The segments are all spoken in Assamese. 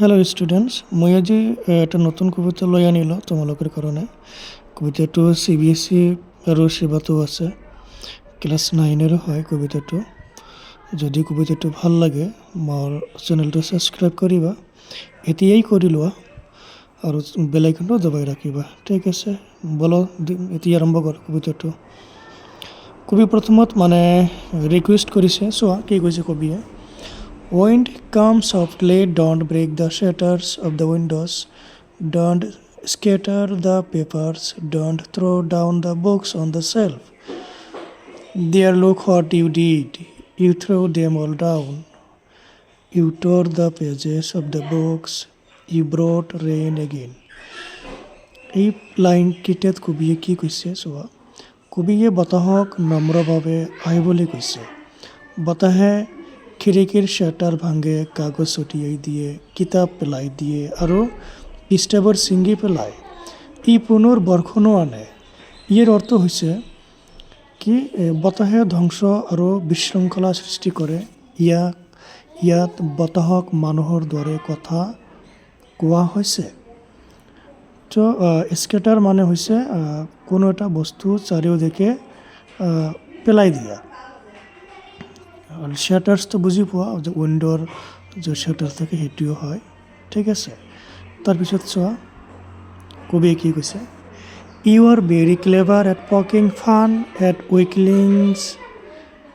হেল্ল' ষ্টুডেণ্টছ, মই আজি এটা নতুন কবিতা লৈ আনিলোঁ তোমালোকৰ কাৰণে। কবিতাটো CBSE আৰু সেৱাতো আছে, ক্লাছ 9-ৰো হয় কবিতাটো। যদি কবিতাটো ভাল লাগে মোৰ চেনেলটো ছাবস্ক্ৰাইব কৰিবা, এতিয়াই কৰি লোৱা আৰু বেল আইকনটো দবাই ৰাখিবা। ঠিক আছে, বলো এতিয়া আৰম্ভ কৰ কবিতাটো। কবি প্ৰথমত ৰিকুৱেষ্ট কৰিছে, চোৱা কি কৈছে কবিয়ে। Wind, come softly, don't break the shutters of the windows, don't scatter the papers, don't throw down the books on the shelf. There, look what you did. You threw them all down. You tore the pages of the books. You brought rain again. এই লাইনকেইটাত কবিয়ে কি কৈছে চোৱা। কবিয়ে বতাহক নম্ৰভাৱে আহিবলৈ কৈছে। বতাহে খিৰিকীৰ শ্বাটাৰ ভাঙে, কাগজ ছটিয়াই দিয়ে, কিতাপ পেলাই দিয়ে আৰু পৃষ্ঠাবোৰ ছিঙি পেলায়। ই পুনৰ বৰষুণো আনে। ইয়াৰ অৰ্থ হৈছে কি বতাহে ধ্বংস আৰু বিশৃংখলা সৃষ্টি কৰে। ইয়াত বতাহক মানুহৰ দৰে কথা কোৱা হৈছে। তো স্কেটাৰ হৈছে কোনো এটা বস্তু চাৰিওদিশে পেলাই দিয়া। শ্বাটাৰ্ছটো বুজি পোৱা, যে উইণ্ডৰ যে শ্বাটাৰ থাকে সেইটোও হয়। ঠিক আছে, তাৰপিছত চোৱা কবিয়ে কি কৈছে। You are very clever at poking fun at weaklings,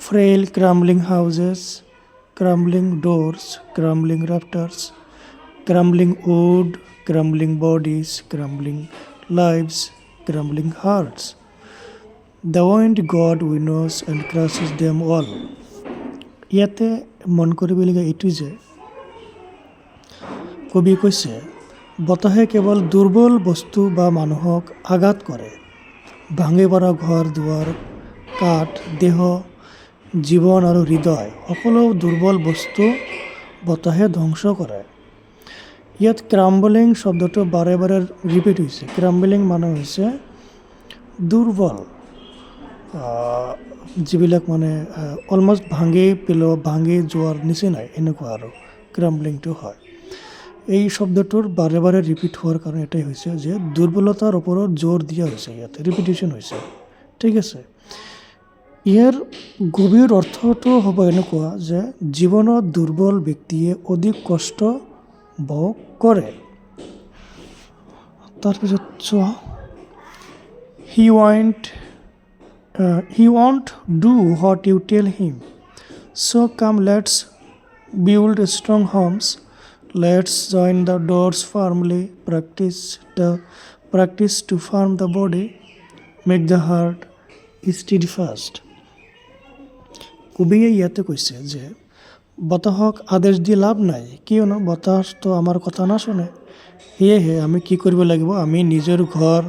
frail crumbling houses, crumbling doors, crumbling rafters, crumbling wood, crumbling bodies, crumbling lives, crumbling hearts. The wind god winnows and crushes them all. ইয়াতে মন কৰিবলগীয়া এইটো যে কবি কৈছে বতাহে কেৱল দুৰ্বল বস্তু বা মানুহক আঘাত কৰে। ভাঙি পৰা ঘৰ দুৱাৰ, কাঠ, দেহ, জীৱন আৰু হৃদয় সকলো দুৰ্বল বস্তু বতাহে ধ্বংস কৰে। ইয়াত ক্ৰাম্বলিং শব্দটো বাৰে বাৰে ৰিপিট হৈছে। ক্ৰাম্বলিং হৈছে দুৰ্বল, যিবিলাক অলমষ্ট ভাঙি যোৱাৰ নিচিনাই, এনেকুৱা আৰু ক্ৰাম্বলিংটো হয়। এই শব্দটোৰ বাৰে বাৰে ৰিপিট হোৱাৰ কাৰণ এটাই হৈছে যে দুৰ্বলতাৰ ওপৰত জোৰ দিয়া হৈছে, ইয়াতে ৰিপিটেশ্যন হৈছে। ঠিক আছে, ইয়াৰ গভীৰ অৰ্থটো হ'ব এনেকুৱা যে জীৱনত দুৰ্বল ব্যক্তিয়ে অধিক কষ্ট ভোগ কৰে। তাৰপিছত চোৱা, He won't do what you tell him. So come, let's build strong homes. Let's join the doors firmly. Practice to firm the body. Make the heart steadfast. কবিয়ে ইয়াতে কৈছে যে বতাহক আদেশ দি লাভ নাই, কিয়নো বতাহটো আমাৰ কথা নাশুনে। সেয়েহে আমি কি কৰিব লাগিব, আমি নিজৰ ঘৰ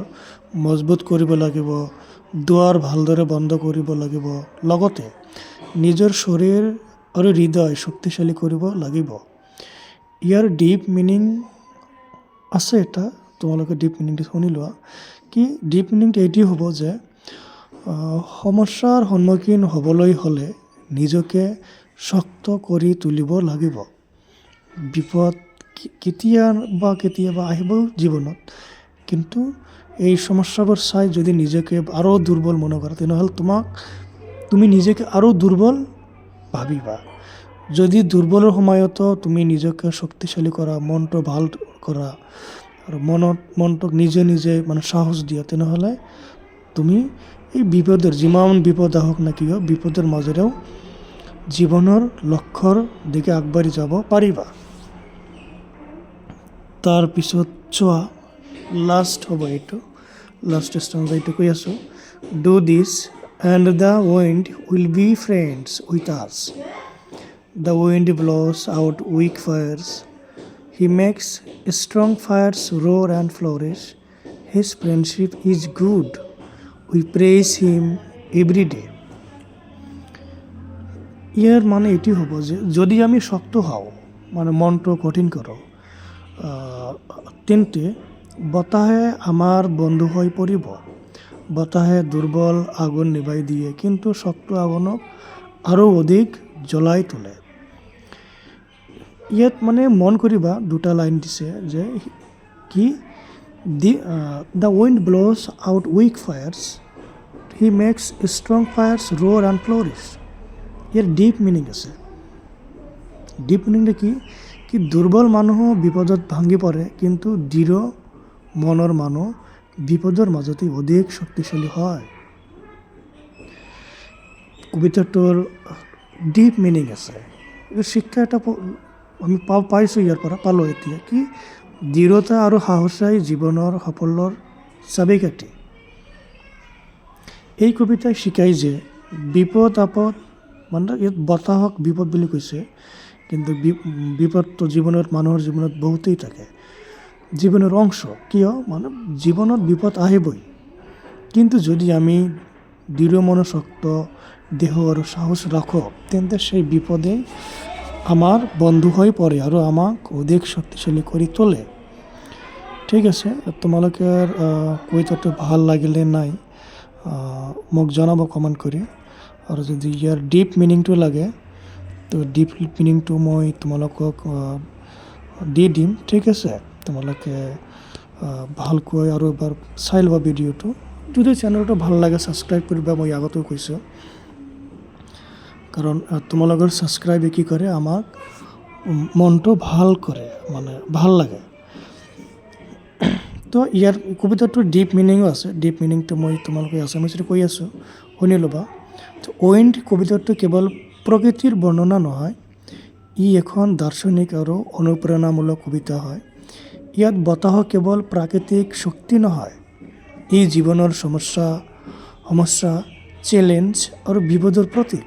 মজবুত কৰিব লাগিব, দুৱাৰ ভালদৰে বন্ধ কৰিব লাগিব, লগতে নিজৰ শৰীৰ আৰু হৃদয় শক্তিশালী কৰিব লাগিব। ইয়াৰ ডিপ মিনিং আছে এটা, তোমালোকে ডিপ মিনিংটো শুনি লোৱা। কি ডিপ মিনিংটো এইটোৱে হ'ব যে সমস্যাৰ সন্মুখীন হ'বলৈ হ'লে নিজকে শক্ত কৰি তুলিব লাগিব। বিপদ কেতিয়াবা আহিব জীৱনত, কিন্তু এই সমস্যাবোৰ চাই যদি নিজকে আৰু দুৰ্বল মনে কৰা, তেনেহ'লে তুমি নিজকে আৰু দুৰ্বল ভাবিবা। যদি দুৰ্বলৰ সময়তো তুমি নিজকে শক্তিশালী কৰা, মনটো ভাল কৰা আৰু মনটোক নিজে সাহস দিয়া, তেনেহ'লে তুমি এই বিপদৰ যিমান বিপদ আহক না কিয়, বিপদৰ মাজেৰেও জীৱনৰ লক্ষ্যৰ দিশে আগবাঢ়ি যাব পাৰিবা। তাৰপিছত চোৱা, লাষ্ট হ'ব এইটো, লাষ্ট ষ্টেঞ্জা এইটো কৈ আছোঁ। Do this and the wind will be friends with us. The wind blows out weak fires. He makes strong fires roar and flourish. His friendship is good. We praise him every day. ইয়াৰ এটি হ'ব যে যদি আমি শক্ত হওঁ, মনটো কঠিন কৰোঁ, তেন্তে বতাহে আমাৰ বন্ধু হৈ পৰিব। বতাহে দুৰ্বল আগুন নিভাই দিয়ে, কিন্তু শক্ত আগুনক আৰু অধিক জ্বলাই তোলে। ইয়াত মানে মন কৰিবা দুটা লাইন দিছে যে কি the wind blows out weak fires he makes strong fires roar and flourish. ইয়াৰ ডিপ মিনিং আছে। ডিপ মিনিংটো কি দুৰ্বল মানুহো বিপদত ভাঙি পৰে, কিন্তু দৃঢ় মনৰ মানুহ বিপদৰ মাজতে অধিক শক্তিশালী হয়। কবিতাটোৰ ডিপ মিনিং আছে। শিক্ষা এটা আমি পাইছোঁ ইয়াৰ পৰা, পালোঁ এতিয়া কি দৃঢ়তা আৰু সাহসেই জীৱনৰ সাফল্যৰ চাবিকাঠি। এই কবিতাই শিকায় যে বিপদ আপদ মানে ইয়াত বতাহক বিপদ বুলি কৈছে, কিন্তু বিপদটো মানুহৰ জীৱনত বহুতেই থাকে, জীৱনৰ অংশ। কিয় মানে জীৱনত বিপদ আহিবই, কিন্তু যদি আমি দৃঢ় মনোশক্ত দেহ আৰু সাহস ৰাখোঁ, তেন্তে সেই বিপদেই আমাৰ বন্ধু হৈ পৰে আৰু আমাক অধিক শক্তিশালী কৰি তোলে। ঠিক আছে, তোমালোকে কবিতাটো ভাল লাগিলে নাই মোক জনাব কমেণ্ট কৰি। আৰু যদি ইয়াৰ ডিপ মিনিংটো লাগে তো ডিপ মিনিংটো মই তোমালোকক দি দিম। ঠিক আছে, তোমালোকে ভালকৈ আৰু এবাৰ চাই ল'বা ভিডিঅ'টো। যদি চেনেলটো ভাল লাগে ছাবস্ক্ৰাইব কৰিবা, মই আগতেও কৈছোঁ, কাৰণ তোমালোকৰ ছাবস্ক্ৰাইবে কি কৰে আমাক মনটো ভাল কৰে, মানে ভাল লাগে। তো ইয়াৰ কবিতাটোৰ ডিপ মিনিঙো আছে। ডিপ মিনিংটো মই তোমালোকে আছামিজত কৈ আছোঁ, শুনি ল'বা। তো উইণ্ড কবিতাটো কেৱল প্ৰকৃতিৰ বৰ্ণনা নহয়, ই এখন দাৰ্শনিক আৰু অনুপ্ৰেৰণামূলক কবিতা হয়। ইয়াত বতাহ কেৱল প্ৰাকৃতিক শক্তি নহয়, ই জীৱনৰ সমস্যা চেলেঞ্জ আৰু বিপদৰ প্ৰতীক।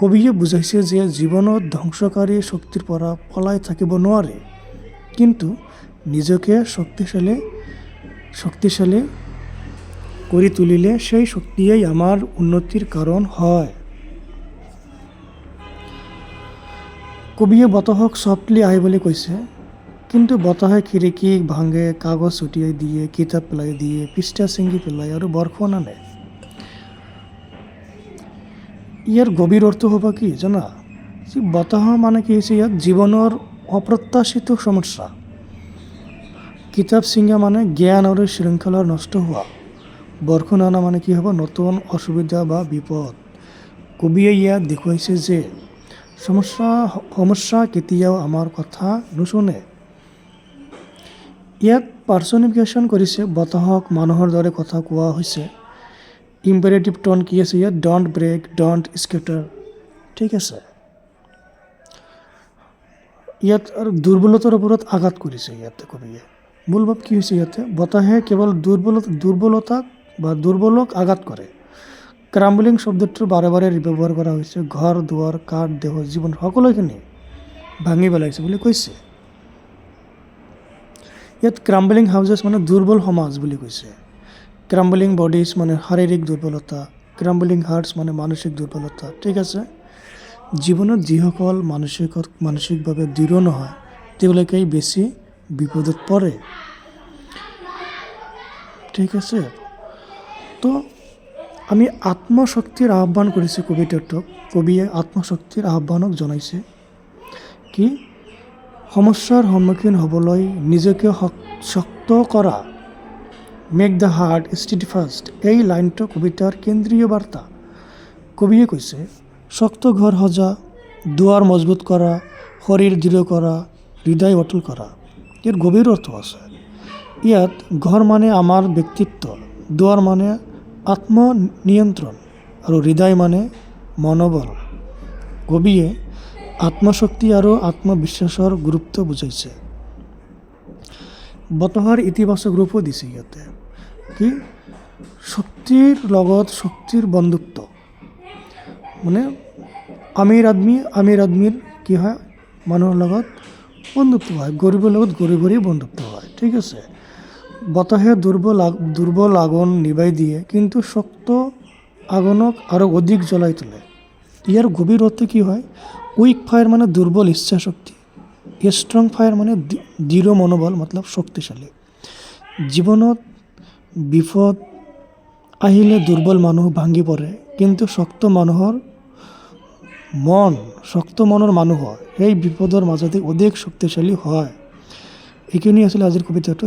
কবিয়ে বুজাইছে যে জীৱনত ধ্বংসকাৰী শক্তিৰ পৰা পলাই থাকিব নোৱাৰে, কিন্তু নিজকে শক্তিশালী কৰি তুলিলে সেই শক্তিয়েই আমাৰ উন্নতিৰ কাৰণ হয়। কবিয়ে বতাহক চফ্টলি আহিবলৈ কৈছে, কিন্তু বতাহে খিৰিকী ভাঙে, কাগজ ছটিয়াই দিয়ে, কিতাপ পেলাই দিয়ে, পৃষ্ঠা ছিঙি পেলাই আৰু বৰষুণ আনে। ইয়াৰ গভীৰ অৰ্থ হ'ব কি জানা? বতাহ মানে কি হৈছে ইয়াত জীৱনৰ অপ্ৰত্যাশিত সমস্যা। কিতাপ ছিঙা মানে জ্ঞান আৰু শৃংখলাৰ নষ্ট হোৱা। বৰষুণ অনা মানে কি হ'ব? নতুন অসুবিধা বা বিপদ। কবিয়ে ইয়াত দেখুৱাইছে যে সমস্যা কেতিয়াও আমাৰ কথা নুশুনে। ইয়াত পাৰ্চনিফিকেশ্যন কৰিছে, বতাহক মানুহৰ দৰে কথা কোৱা হৈছে। ইম্পেৰেটিভ টন কি আছে ইয়াত? Don't break, don't skater. ঠিক আছে, ইয়াত আৰু দুৰ্বলতাৰ ওপৰত আঘাত কৰিছে ইয়াতে কবিয়ে। মূল ভাৱ কি হৈছে ইয়াতে? বতাহে কেৱল দুৰ্বলক আঘাত কৰে। ক্ৰাম্বলিং শব্দটো বাৰে বাৰে ব্যৱহাৰ কৰা হৈছে। ঘৰ দুৱাৰ কাঠ দেহ জীৱন সকলোখিনি ভাঙি পেলাইছে বুলি কৈছে। ইয়াত ক্ৰাম্বলিং হাউচেছ মানে দুৰ্বল সমাজ বুলি কৈছে। ক্ৰাম্বলিং বডিজ মানে শাৰীৰিক দুৰ্বলতা, ক্ৰাম্বলিং হাৰ্টছ মানে মানসিক দুৰ্বলতা। ঠিক আছে, জীৱনত যিসকল মানসিকভাৱে দৃঢ় নহয়, তেওঁলোকেই বেছি বিপদত পৰে। ঠিক আছে, তো আমি আত্মশক্তিৰ আহ্বান কৰিছে কবিতাটোক। কবিয়ে আত্মশক্তিৰ আহ্বানক জনাইছে কি সমস্যাৰ সন্মুখীন হ'বলৈ নিজকে শক্ত কৰা। মেক দ্য হাৰ্ট ষ্টেডফাষ্ট, এই লাইনটো কবিতাৰ কেন্দ্ৰীয় বাৰ্তা। কবিয়ে কৈছে শক্ত ঘৰ সজা, দুৱাৰ মজবুত কৰা, শৰীৰ দৃঢ় কৰা, হৃদয় অটল কৰা। ইয়াৰ গভীৰ অৰ্থ আছে। ইয়াত ঘৰ মানে আমাৰ ব্যক্তিত্ব, দুৱাৰ মানে আত্মনিয়ন্ত্ৰণ আৰু হৃদয় মানে মনোবল। কবিয়ে আত্মশক্তি আৰু আত্মবিশ্বাসৰ গুৰুত্ব বুজাইছে। বতাহৰ ইতিবাচক ৰূপো দিছে ইয়াতে কি শক্তিৰ লগত শক্তিৰ বন্ধুত্ব। মানে আমিৰ আদমিৰ কি হয়? মানুহৰ লগত বন্ধুত্ব হয়, গৰীবৰ লগত গৰীবৰেই বন্ধুত্ব হয়। ঠিক আছে, বতাহে দুৰ্বল আগুন নিভাই দিয়ে, কিন্তু শক্ত আগুনক আৰু অধিক জ্বলাই তোলে। ইয়াৰ গভীৰ অৰ্থ কি হয়? উইক ফায়াৰ মানে দুৰ্বল ইচ্ছা শক্তি, ষ্ট্ৰং ফায়াৰ মানে দৃঢ় মনোবল মতলব শক্তিশালী। জীৱনত বিপদ আহিলে দুৰ্বল মানুহ ভাঙি পৰে, কিন্তু শক্ত মানুহৰ মন শক্ত মনৰ মানুহৰ সেই বিপদৰ মাজতে অধিক শক্তিশালী হয়। এইখিনি আছিলে আজিৰ কবিতাটো।